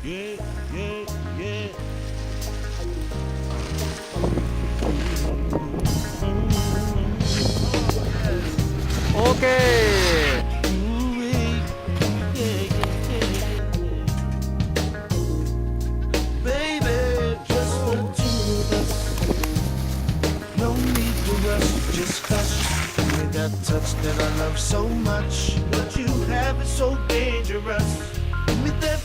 Yeah, yeah, yeah. 오케이. Ooh-wee. Yeah, yeah, yeah, yeah. Baby, just the two of us. No need to rush, just hush. With that touch that I love so much. What you have is so dangerous. Give me that